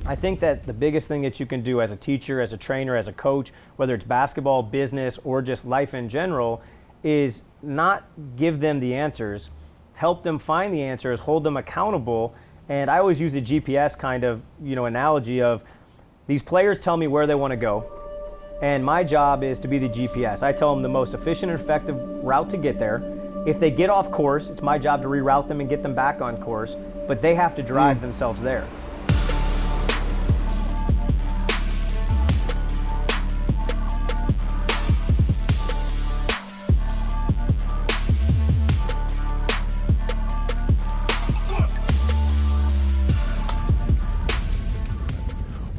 I think that the biggest thing that you can do as a teacher, as a trainer, as a coach, whether it's basketball, business, or just life in general, is not give them the answers, help them find the answers, hold them accountable. And I always use the GPS kind of, analogy of these players tell me where they want to go, and my job is to be the GPS. I tell them the most efficient and effective route to get there. If they get off course, it's my job to reroute them and get them back on course, but they have to drive themselves there.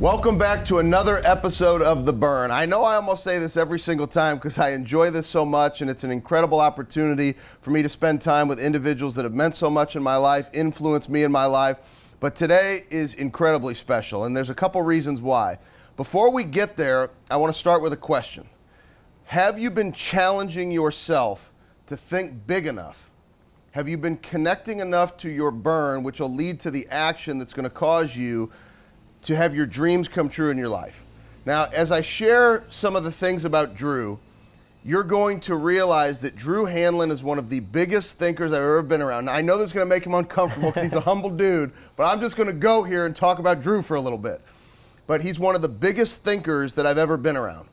Welcome back to another episode of The Burn. I know I almost say this every single time because I enjoy this so much, and it's an incredible opportunity for me to spend time with individuals that have meant so much in my life, influenced me in my life. But today is incredibly special, and there's a couple reasons why. Before we get there, I want to start with a question. Have you been challenging yourself to think big enough? Have you been connecting enough to your burn, which will lead to the action that's going to cause you to have your dreams come true in your life? Now, as I share some of the things about Drew, you're going to realize that Drew Hanlon is one of the biggest thinkers I've ever been around. Now, I know this is going to make him uncomfortable because he's a humble dude, but I'm just going to go here and talk about Drew for a little bit. But he's one of the biggest thinkers that I've ever been around.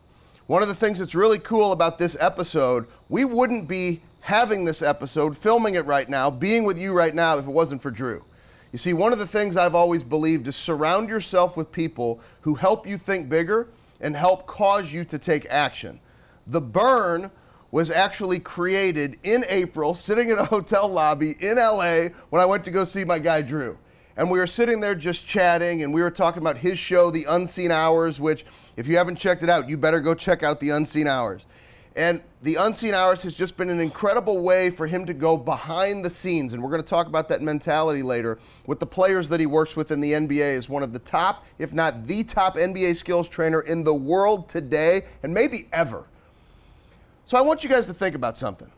One of the things that's really cool about this episode, we wouldn't be having this episode, filming it right now, being with you right now if it wasn't for Drew. You see, one of the things I've always believed is surround yourself with people who help you think bigger and help cause you to take action. The Burn was actually created in April, sitting in a hotel lobby in LA when I went to go see my guy Drew. And we were sitting there just chatting, and we were talking about his show, The Unseen Hours, which if you haven't checked it out, you better go check out The Unseen Hours. And The Unseen Hours has just been an incredible way for him to go behind the scenes. And we're going to talk about that mentality later with the players that he works with in the NBA as one of the top, if not the top NBA skills trainer in the world today and maybe ever. So I want you guys to think about something.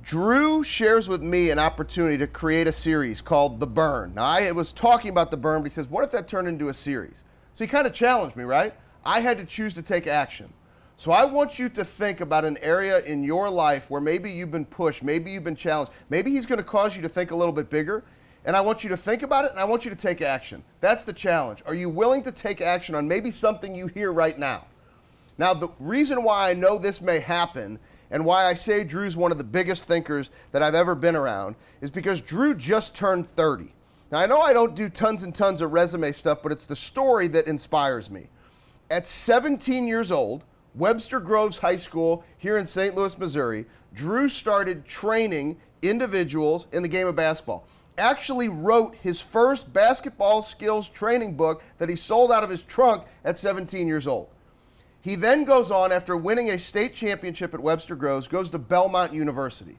Drew shares with me an opportunity to create a series called The Burn. Now, I was talking about The Burn, but he says, what if that turned into a series? So he kind of challenged me, right? I had to choose to take action. So I want you to think about an area in your life where maybe you've been pushed, maybe you've been challenged, maybe he's going to cause you to think a little bit bigger, and I want you to think about it, and I want you to take action. That's the challenge. Are you willing to take action on maybe something you hear right now? Now, the reason why I know this may happen and why I say Drew's one of the biggest thinkers that I've ever been around is because Drew just turned 30. Now, I know I don't do tons and tons of resume stuff, but it's the story that inspires me. At 17 years old, Webster Groves High School here in St. Louis, Missouri, Drew started training individuals in the game of basketball. Actually wrote his first basketball skills training book that he sold out of his trunk at 17 years old. He then goes on, after winning a state championship at Webster Groves, goes to Belmont University.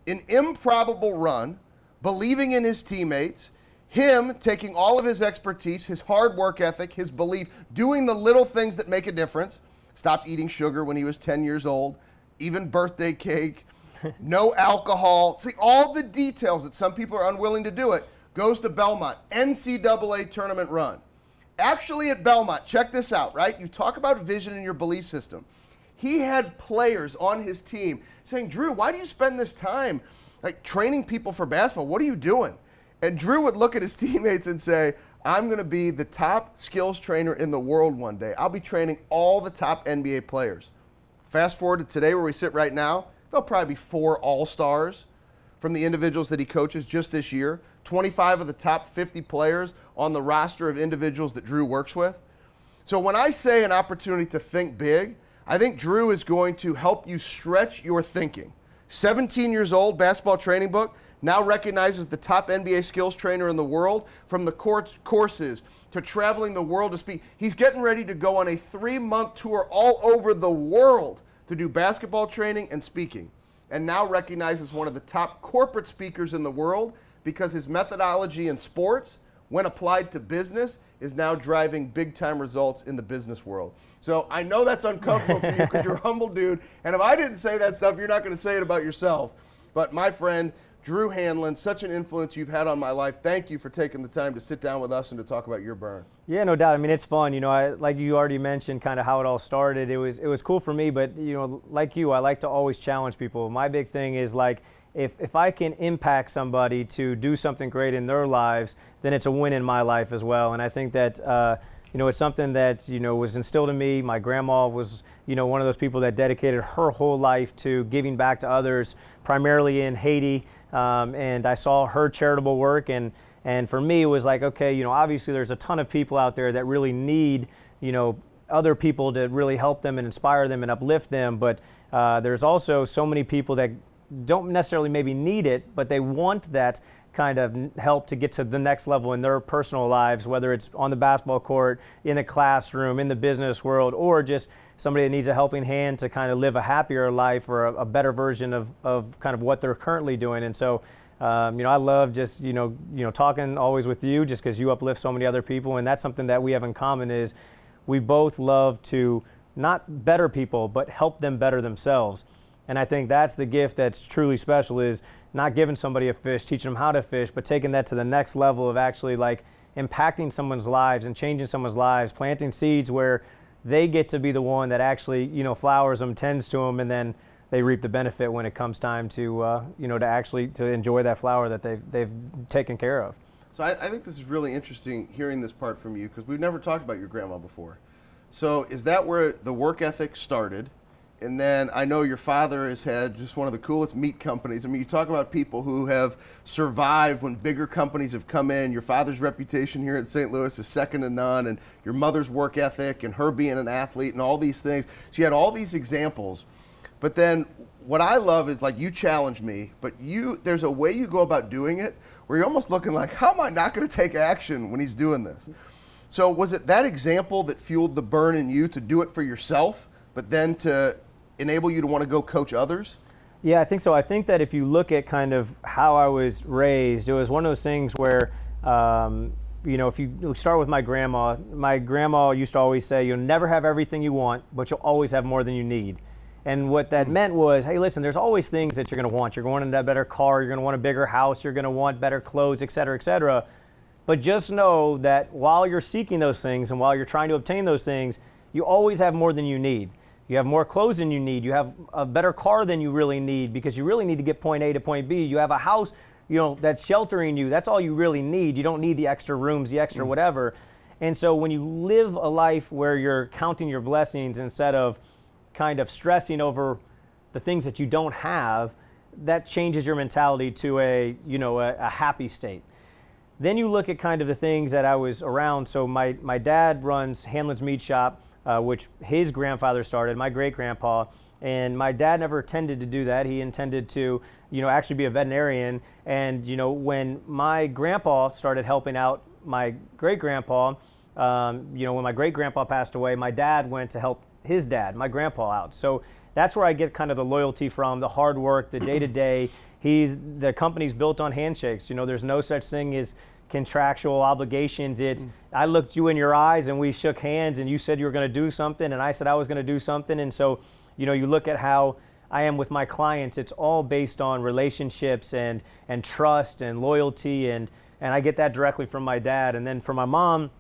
An improbable run, believing in his teammates, him taking all of his expertise, his hard work ethic, his belief, doing the little things that make a difference. Stopped eating sugar when he was 10 years old, even birthday cake, no alcohol. See, all the details that some people are unwilling to do it, goes to Belmont, NCAA tournament run. Actually at Belmont, check this out, right? You talk about vision in your belief system. He had players on his team saying, Drew, why do you spend this time like training people for basketball? What are you doing? And Drew would look at his teammates and say, I'm going to be the top skills trainer in the world one day. I'll be training all the top NBA players. Fast forward to today where we sit right now, there'll probably be 4 all-stars from the individuals that he coaches just this year. 25 of the top 50 players on the roster of individuals that Drew works with. So when I say an opportunity to think big, I think Drew is going to help you stretch your thinking. 17 years old, basketball training book, now recognized as the top NBA skills trainer in the world, from the courses to traveling the world to speak. He's getting ready to go on a 3-month tour all over the world to do basketball training and speaking. And now recognized as one of the top corporate speakers in the world because his methodology in sports, when applied to business, is now driving big-time results in the business world. So I know that's uncomfortable for you because you're a humble dude, and if I didn't say that stuff, you're not going to say it about yourself. But my friend, Drew Hanlon, such an influence you've had on my life. Thank you for taking the time to sit down with us and to talk about your burn. Yeah, no doubt. I mean, it's fun. Like you already mentioned kind of how it all started. It was cool for me, but, like you, I like to always challenge people. My big thing is like, if I can impact somebody to do something great in their lives, then it's a win in my life as well. And I think that, it's something that, was instilled in me. My grandma was, one of those people that dedicated her whole life to giving back to others, primarily in Haiti. And I saw her charitable work, and for me it was like, okay, obviously there's a ton of people out there that really need, other people to really help them and inspire them and uplift them. But there's also so many people that don't necessarily maybe need it, but they want that kind of help to get to the next level in their personal lives, whether it's on the basketball court, in a classroom, in the business world, or just somebody that needs a helping hand to kind of live a happier life or a better version of kind of what they're currently doing. And so, I love just, talking always with you just because you uplift so many other people. And that's something that we have in common is we both love to not better people, but help them better themselves. And I think that's the gift that's truly special is not giving somebody a fish, teaching them how to fish, but taking that to the next level of actually like impacting someone's lives and changing someone's lives, planting seeds where they get to be the one that actually, flowers them, tends to them, and then they reap the benefit when it comes time to, to enjoy that flower that they've taken care of. So I think this is really interesting hearing this part from you because we've never talked about your grandma before. So is that where the work ethic started? And then I know your father has had just one of the coolest meat companies. I mean, you talk about people who have survived when bigger companies have come in. Your father's reputation here in St. Louis is second to none, and your mother's work ethic and her being an athlete and all these things. So you had all these examples. But then what I love is like you challenge me, but there's a way you go about doing it where you're almost looking like, how am I not going to take action when he's doing this? So was it that example that fueled the burn in you to do it for yourself, but then to enable you to want to go coach others? Yeah, I think so. I think that if you look at kind of how I was raised, it was one of those things where, if you start with my grandma used to always say, you'll never have everything you want, but you'll always have more than you need. And what that meant was, hey, listen, there's always things that you're going to want. You're going into a better car, you're going to want a bigger house, you're going to want better clothes, et cetera, et cetera. But just know that while you're seeking those things and while you're trying to obtain those things, you always have more than you need. You have more clothes than you need. You have a better car than you really need because you really need to get point A to point B. You have a house, that's sheltering you. That's all you really need. You don't need the extra rooms, the extra whatever. And so when you live a life where you're counting your blessings instead of kind of stressing over the things that you don't have, that changes your mentality to a happy state. Then you look at kind of the things that I was around. So my dad runs Hanlon's Meat Shop, which his grandfather started, my great-grandpa, and my dad never intended to do that. He intended to, actually be a veterinarian. And, when my grandpa started helping out my great-grandpa, when my great-grandpa passed away, my dad went to help his dad, my grandpa, out. So that's where I get kind of the loyalty from, the hard work, the day-to-day. The company's built on handshakes. There's no such thing as contractual obligations. It's I looked you in your eyes and we shook hands and you said you were going to do something and I said I was going to do something. And so, you look at how I am with my clients, it's all based on relationships and trust and loyalty, and I get that directly from my dad. And then for my mom,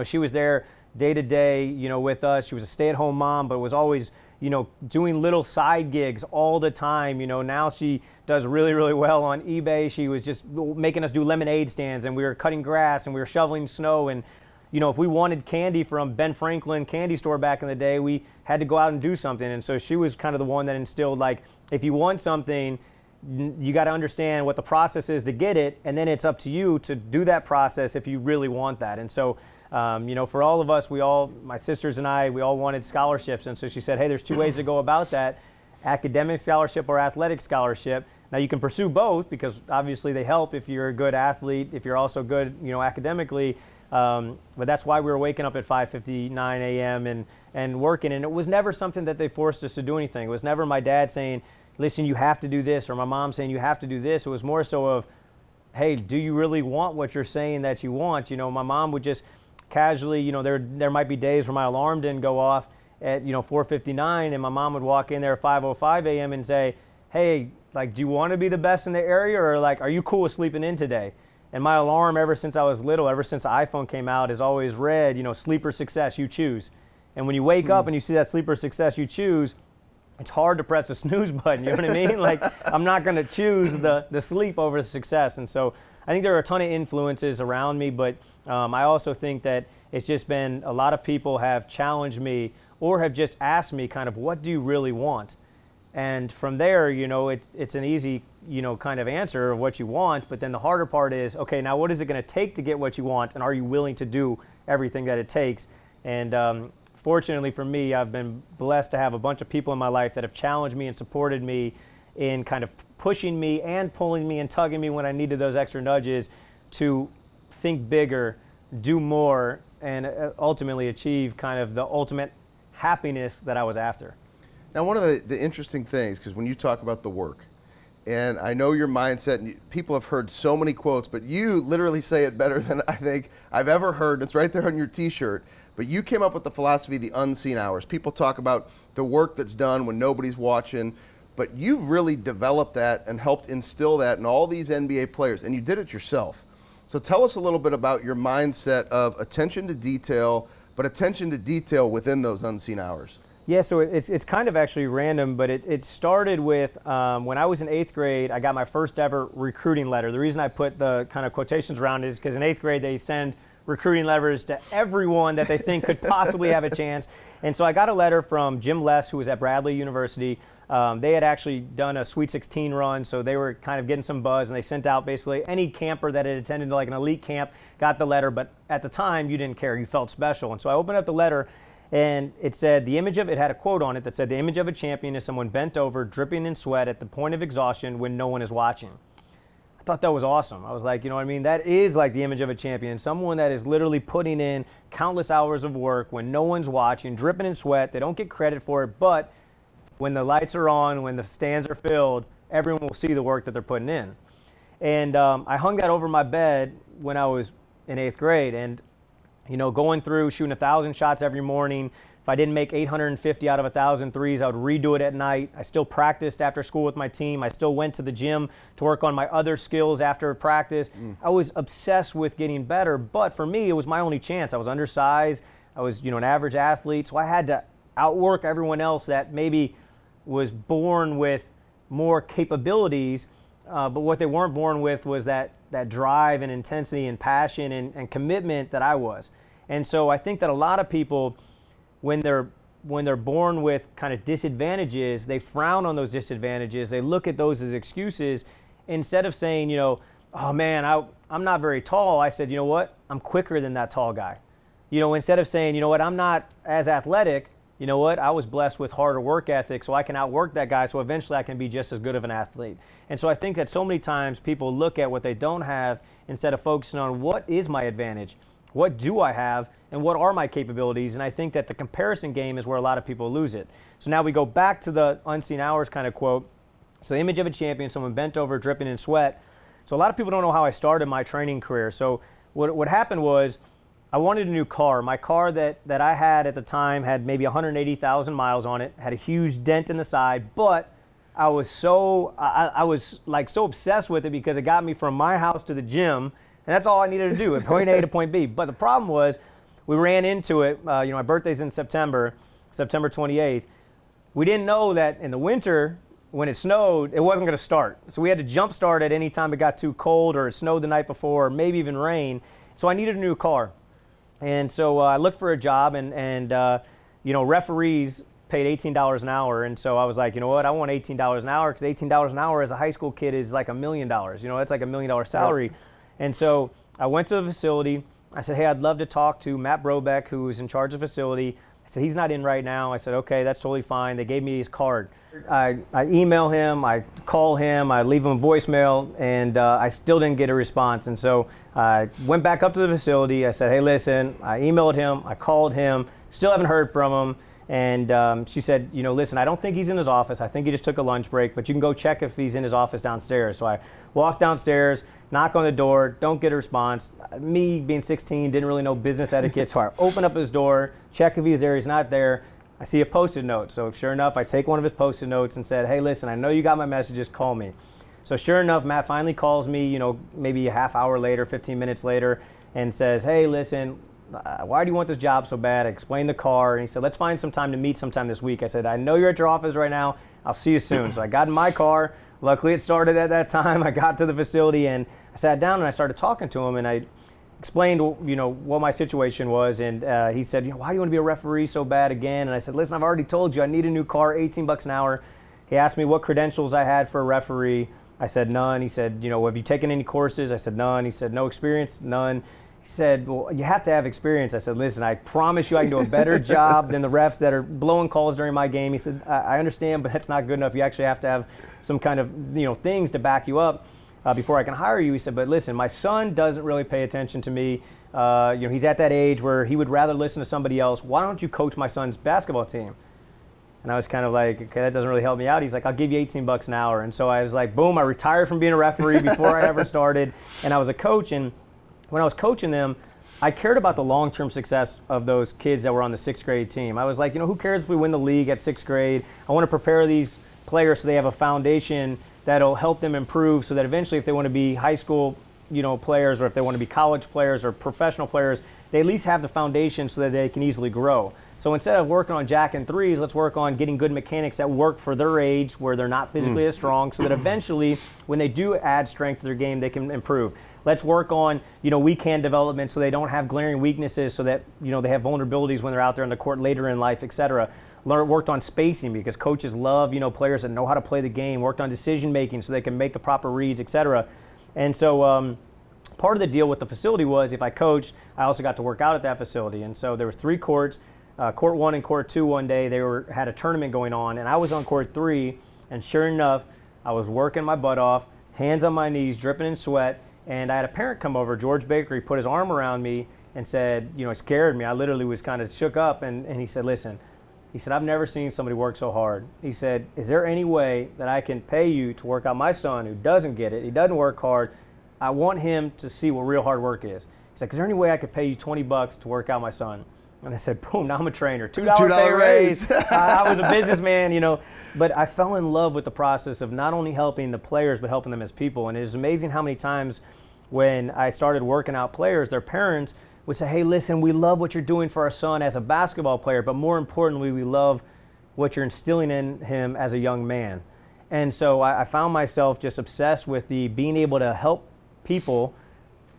she was there day to day, with us. She was a stay-at-home mom, but was always doing little side gigs all the time. Now she does really, really well on eBay. She was just making us do lemonade stands, and we were cutting grass, and we were shoveling snow. And, if we wanted candy from Ben Franklin candy store back in the day, we had to go out and do something. And so she was kind of the one that instilled, like, if you want something, you got to understand what the process is to get it, and then it's up to you to do that process if you really want that. And so, for all of us, my sisters and I, we all wanted scholarships. And so she said, hey, there's two ways to go about that: academic scholarship or athletic scholarship. Now you can pursue both because obviously they help if you're a good athlete, if you're also good, academically. But that's why we were waking up at 5:59 a.m. and working. And it was never something that they forced us to do anything. It was never my dad saying, listen, you have to do this, or my mom saying you have to do this. It was more so of, hey, do you really want what you're saying that you want? My mom would just casually, there might be days where my alarm didn't go off at 4:59, and my mom would walk in there at 5:05 a.m. and say, hey, Like, do you want to be the best in the area, or like, are you cool with sleeping in today? And my alarm, ever since I was little, ever since the iPhone came out, has always read, sleeper success, you choose. And when you wake up and you see that sleeper success, you choose, it's hard to press the snooze button, you know what I mean? Like, I'm not going to choose the sleep over the success. And so I think there are a ton of influences around me, but I also think that it's just been a lot of people have challenged me or have just asked me kind of, what do you really want? And from there, it's an easy, kind of answer of what you want. But then the harder part is, okay, now what is it going to take to get what you want? And are you willing to do everything that it takes? And fortunately for me, I've been blessed to have a bunch of people in my life that have challenged me and supported me in kind of pushing me and pulling me and tugging me when I needed those extra nudges to think bigger, do more, and ultimately achieve kind of the ultimate happiness that I was after. Now, one of the interesting things, because when you talk about the work, and I know your mindset, and people have heard so many quotes, but you literally say it better than I think I've ever heard. It's right there on your t-shirt. But you came up with the philosophy, the unseen hours. People talk about the work that's done when nobody's watching, but you've really developed that and helped instill that in all these NBA players, and you did it yourself. So tell us a little bit about your mindset of attention to detail, but attention to detail within those unseen hours. Yeah, so it's kind of actually random, but it started with when I was in 8th grade, I got my first ever recruiting letter. The reason I put the kind of quotations around it is because in 8th grade they send recruiting letters to everyone that they think could possibly have a chance. And so I got a letter from Jim Less, who was at Bradley University. They had actually done a Sweet 16 run, so they were kind of getting some buzz, and they sent out basically any camper that had attended like an elite camp got the letter, but at the time you didn't care, you felt special. And so I opened up the letter, and it said it had a quote on it that said, "The image of a champion is someone bent over, dripping in sweat at the point of exhaustion when no one is watching." I thought that was awesome. I was like, that is like the image of a champion. Someone that is literally putting in countless hours of work when no one's watching, dripping in sweat. They don't get credit for it, but when the lights are on, when the stands are filled, everyone will see the work that they're putting in. And I hung that over my bed when I was in 8th grade. And, going through shooting 1,000 shots every morning. If I didn't make 850 out of 1,000 threes, I would redo it at night. I still practiced after school with my team. I still went to the gym to work on my other skills after practice. I was obsessed with getting better, but for me, it was my only chance. I was undersized. I was, an average athlete, so I had to outwork everyone else that maybe was born with more capabilities, but what they weren't born with was that drive and intensity and passion and commitment that I was. And so I think that a lot of people, when they're born with kind of disadvantages, they frown on those disadvantages. They look at those as excuses instead of saying, oh man, I'm not very tall. I said, you know what? I'm quicker than that tall guy. Instead of saying, I'm not as athletic, I was blessed with harder work ethic, so I can outwork that guy, so eventually I can be just as good of an athlete. And so I think that so many times people look at what they don't have instead of focusing on what is my advantage, what do I have, and what are my capabilities. And I think that the comparison game is where a lot of people lose it. So now we go back to the unseen hours kind of quote. So the image of a champion, someone bent over, dripping in sweat. So a lot of people don't know how I started my training career. So what happened was, I wanted a new car. My car that I had at the time had maybe 180,000 miles on it, had a huge dent in the side, but I was so obsessed with it because it got me from my house to the gym, and that's all I needed to do, at point A to point B. But the problem was, we ran into it, my birthday's in September 28th. We didn't know that in the winter, when it snowed, it wasn't gonna start. So we had to jump start at any time it got too cold or it snowed the night before, or maybe even rain. So I needed a new car. And so I looked for a job, and referees paid $18 an hour. And so I was like, you know what, I want $18 an hour, because $18 an hour as a high school kid is like $1 million. That's like $1 million salary. Yep. And so I went to the facility. I said, hey, I'd love to talk to Matt Brobeck, who is in charge of the facility. I said, he's not in right now. I said, okay, that's totally fine. They gave me his card. I email him, I call him, I leave him a voicemail, and I still didn't get a response. And so I went back up to the facility. I said, hey, listen, I emailed him, I called him, still haven't heard from him. And she said, listen, I don't think he's in his office. I think he just took a lunch break, but you can go check if he's in his office downstairs. So I walked downstairs, knock on the door, don't get a response. Me being 16, didn't really know business etiquette, so I open up his door, check if he's there, he's not there. I see a Post-it note. So sure enough, I take one of his Post-it notes and said, hey, listen, I know you got my messages, call me. So sure enough, Matt finally calls me, maybe a half hour later, 15 minutes later, and says, hey, listen, why do you want this job so bad? I explained the car, and he said, let's find some time to meet sometime this week. I said, I know you're at your office right now. I'll see you soon. So I got in my car. Luckily, it started at that time. I got to the facility, and I sat down, and I started talking to him, and I explained, what my situation was, and he said, why do you want to be a referee so bad again? And I said, listen, I've already told you I need a new car, $18 an hour. He asked me what credentials I had for a referee. I said, none. He said, have you taken any courses? I said, none. He said, no experience? None. He said, well, you have to have experience. I said, listen, I promise you I can do a better job than the refs that are blowing calls during my game. He said, I understand, but that's not good enough. You actually have to have some kind of, things to back you up before I can hire you. He said, but listen, my son doesn't really pay attention to me. He's at that age where he would rather listen to somebody else. Why don't you coach my son's basketball team? And I was kind of like, okay, that doesn't really help me out. He's like, I'll give you $18 an hour. And so I was like, boom, I retired from being a referee before I ever started. And I was a coach. And when I was coaching them, I cared about the long-term success of those kids that were on the sixth grade team. I was like, who cares if we win the league at sixth grade? I want to prepare these players so they have a foundation that'll help them improve so that eventually if they want to be high school, players, or if they want to be college players or professional players, they at least have the foundation so that they can easily grow. So instead of working on jack and threes, let's work on getting good mechanics that work for their age where they're not physically as strong so that eventually when they do add strength to their game, they can improve. Let's work on, weak hand development so they don't have glaring weaknesses so that, they have vulnerabilities when they're out there on the court later in life, et cetera. Worked on spacing because coaches love, players that know how to play the game. Worked on decision making so they can make the proper reads, et cetera. And so part of the deal with the facility was if I coached, I also got to work out at that facility. And so there was 3 courts. Court 1 and Court 2 one day, they had a tournament going on, and I was on Court 3, and sure enough, I was working my butt off, hands on my knees, dripping in sweat, and I had a parent come over, George Baker. He put his arm around me and said, it scared me. I literally was kind of shook up, and he said, listen, he said, I've never seen somebody work so hard. He said, is there any way that I can pay you to work out my son who doesn't get it? He doesn't work hard. I want him to see what real hard work is. He's like, is there any way I could pay you $20 to work out my son? And I said, boom, now I'm a trainer. $2 pay raise. I was a businessman, But I fell in love with the process of not only helping the players, but helping them as people. And it was amazing how many times when I started working out players, their parents would say, hey, listen, we love what you're doing for our son as a basketball player, but more importantly, we love what you're instilling in him as a young man. And so I found myself just obsessed with being able to help people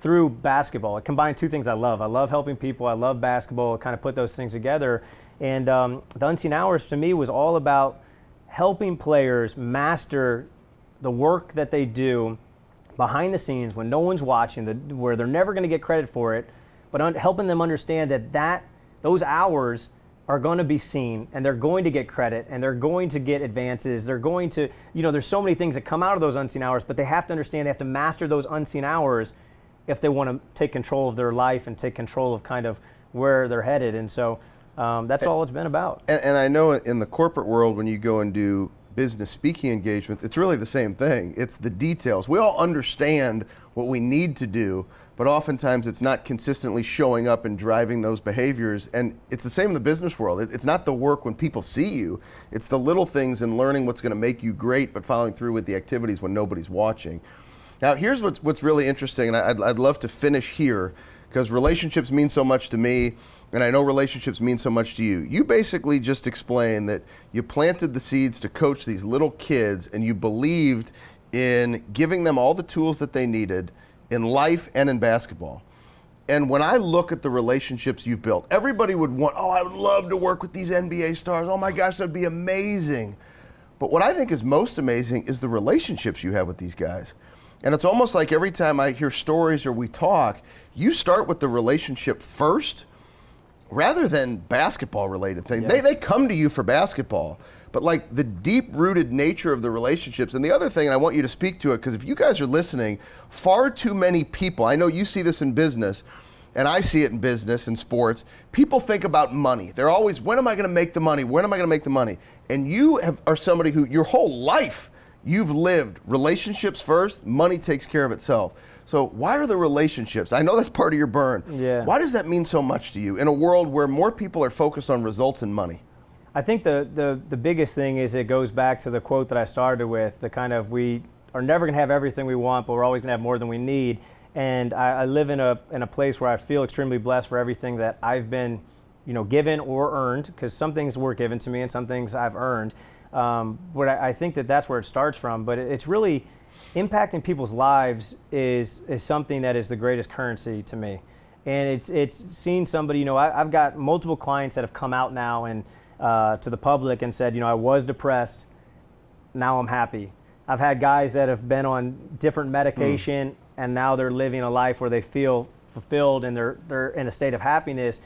through basketball. It combined 2 things I love. I love helping people. I love basketball. Kind of put those things together. And the Unseen Hours to me was all about helping players master the work that they do behind the scenes when no one's watching, where they're never going to get credit for it, but helping them understand that those hours are going to be seen, and they're going to get credit, and they're going to get advances. They're going to, there's so many things that come out of those unseen hours, but they have to understand they have to master those unseen hours if they want to take control of their life and take control of kind of where they're headed. And so that's all it's been about. And I know in the corporate world, when you go and do business speaking engagements, it's really the same thing. It's the details. We all understand what we need to do, but oftentimes it's not consistently showing up and driving those behaviors. And it's the same in the business world. It's not the work when people see you. It's the little things and learning what's going to make you great, but following through with the activities when nobody's watching. Now, here's what's really interesting, and I'd love to finish here, because relationships mean so much to me, and I know relationships mean so much to you. You basically just explained that you planted the seeds to coach these little kids, and you believed in giving them all the tools that they needed in life and in basketball. And when I look at the relationships you've built, everybody would want, I would love to work with these NBA stars. Oh my gosh, that'd be amazing. But what I think is most amazing is the relationships you have with these guys. And it's almost like every time I hear stories or we talk, you start with the relationship first rather than basketball related things. Yeah. They come to you for basketball, but like the deep rooted nature of the relationships. And the other thing, and I want you to speak to it, because if you guys are listening, far too many people, I know you see this in business, and I see it in business and sports, people think about money. They're always, when am I going to make the money? When am I going to make the money? And you are somebody who your whole life you've lived relationships first, money takes care of itself. So why are the relationships? I know that's part of your burn. Yeah. Why does that mean so much to you in a world where more people are focused on results and money? I think the biggest thing is it goes back to the quote that I started with, the kind of we are never going to have everything we want, but we're always going to have more than we need. And I live in a place where I feel extremely blessed for everything that I've been, given or earned, because some things were given to me and some things I've earned. But I think that's where it starts from. But it's really impacting people's lives is something that is the greatest currency to me. And it's seeing somebody, I've got multiple clients that have come out now and to the public and said, I was depressed, now I'm happy. I've had guys that have been on different medication and now they're living a life where they feel fulfilled and they're in a state of happiness.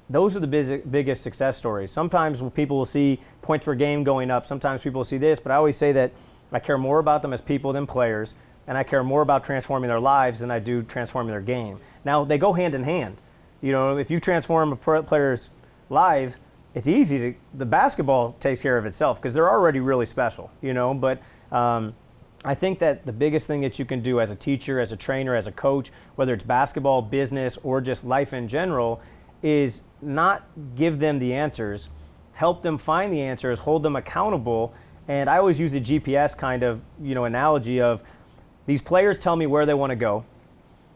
Those are the biggest success stories. Sometimes people will see points per game going up. Sometimes people will see this, but I always say that I care more about them as people than players, and I care more about transforming their lives than I do transforming their game. Now, they go hand in hand. If you transform a player's lives, it's easy the basketball takes care of itself because they're already really special, but I think that the biggest thing that you can do as a teacher, as a trainer, as a coach, whether it's basketball, business, or just life in general, is not give them the answers, help them find the answers, hold them accountable. And I always use the GPS kind of, analogy of these players tell me where they want to go,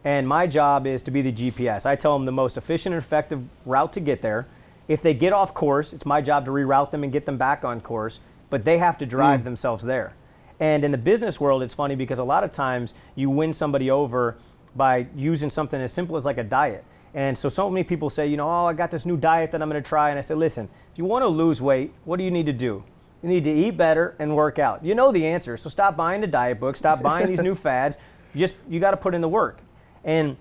and my job is to be the GPS. I tell them the most efficient and effective route to get there. If they get off course, it's my job to reroute them and get them back on course, but they have to drive themselves there. And in the business world, it's funny because a lot of times you win somebody over by using something as simple as like a diet. And so many people say, I got this new diet that I'm going to try. And I say, listen, if you want to lose weight, what do you need to do? You need to eat better and work out. You know the answer. So stop buying the diet book. Stop buying these new fads. You got to put in the work. And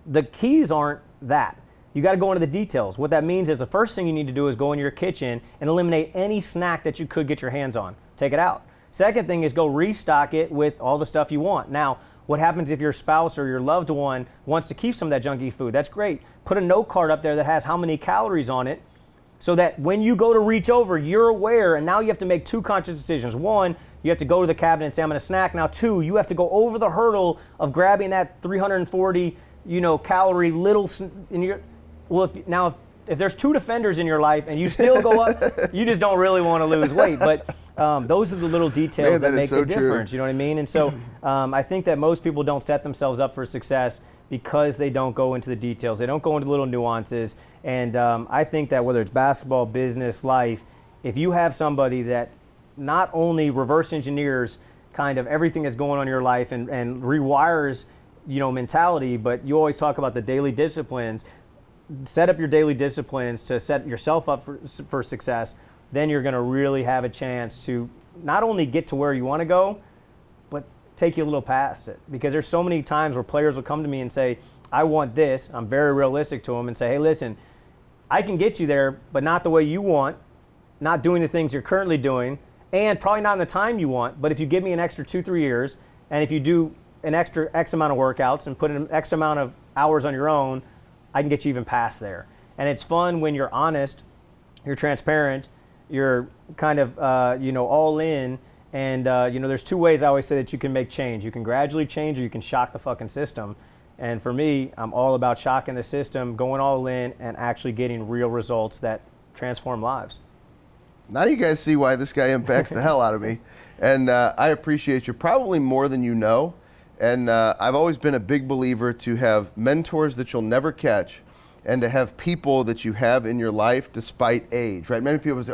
the keys aren't that. You got to go into the details. What that means is the first thing you need to do is go into your kitchen and eliminate any snack that you could get your hands on. Take it out. Second thing is go restock it with all the stuff you want. Now, what happens if your spouse or your loved one wants to keep some of that junky food? That's great. Put a note card up there that has how many calories on it so that when you go to reach over, you're aware, and now you have to make two conscious decisions. One, you have to go to the cabinet and say, I'm going to snack. Now, two, you have to go over the hurdle of grabbing that 340, calorie little in your. Well, if there's two defenders in your life and you still go up, you just don't really want to lose weight. But those are the little details that make the difference. True. You know what I mean? And so I think that most people don't set themselves up for success because they don't go into the details. They don't go into little nuances. And I think that whether it's basketball, business, life, if you have somebody that not only reverse engineers kind of everything that's going on in your life and rewires, mentality, but you always talk about the daily disciplines. Set up your daily disciplines to set yourself up for success. Then you're going to really have a chance to not only get to where you want to go, but take you a little past it. Because there's so many times where players will come to me and say, I want this. I'm very realistic to them and say, hey, listen, I can get you there, but not the way you want, not doing the things you're currently doing, and probably not in the time you want. But if you give me an extra 2-3 years, and if you do an extra X amount of workouts and put an X amount of hours on your own, I can get you even past there. And it's fun when you're honest, you're transparent, you're kind of, all in. And, there's two ways I always say that you can make change. You can gradually change or you can shock the fucking system. And for me, I'm all about shocking the system, going all in, and actually getting real results that transform lives. Now you guys see why this guy impacts the hell out of me. And I appreciate you probably more than you know. And I've always been a big believer to have mentors that you'll never catch and to have people that you have in your life despite age, right? Many people say,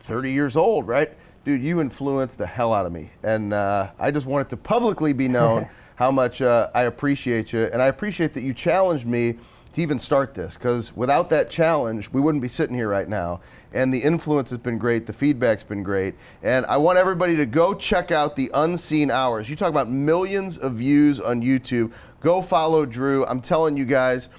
30 years old, right? Dude, you influenced the hell out of me. And I just want it to publicly be known how much I appreciate you. And I appreciate that you challenged me to even start this, because without that challenge, we wouldn't be sitting here right now. And the influence has been great, the feedback's been great. And I want everybody to go check out the Unseen Hours. You talk about millions of views on YouTube. Go follow Drew. I'm telling you guys,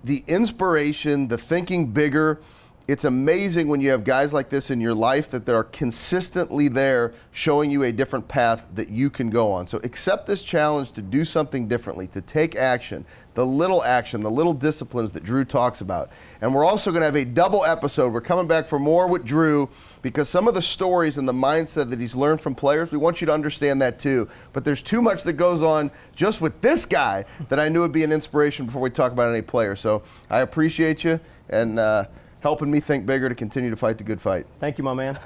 the inspiration, the thinking bigger, it's amazing when you have guys like this in your life that are consistently there showing you a different path that you can go on. So accept this challenge to do something differently, to take action, the little disciplines that Drew talks about. And we're also going to have a double episode. We're coming back for more with Drew because some of the stories and the mindset that he's learned from players, we want you to understand that too. But there's too much that goes on just with this guy that I knew would be an inspiration before we talk about any player. So I appreciate you. And helping me think bigger to continue to fight the good fight. Thank you, my man.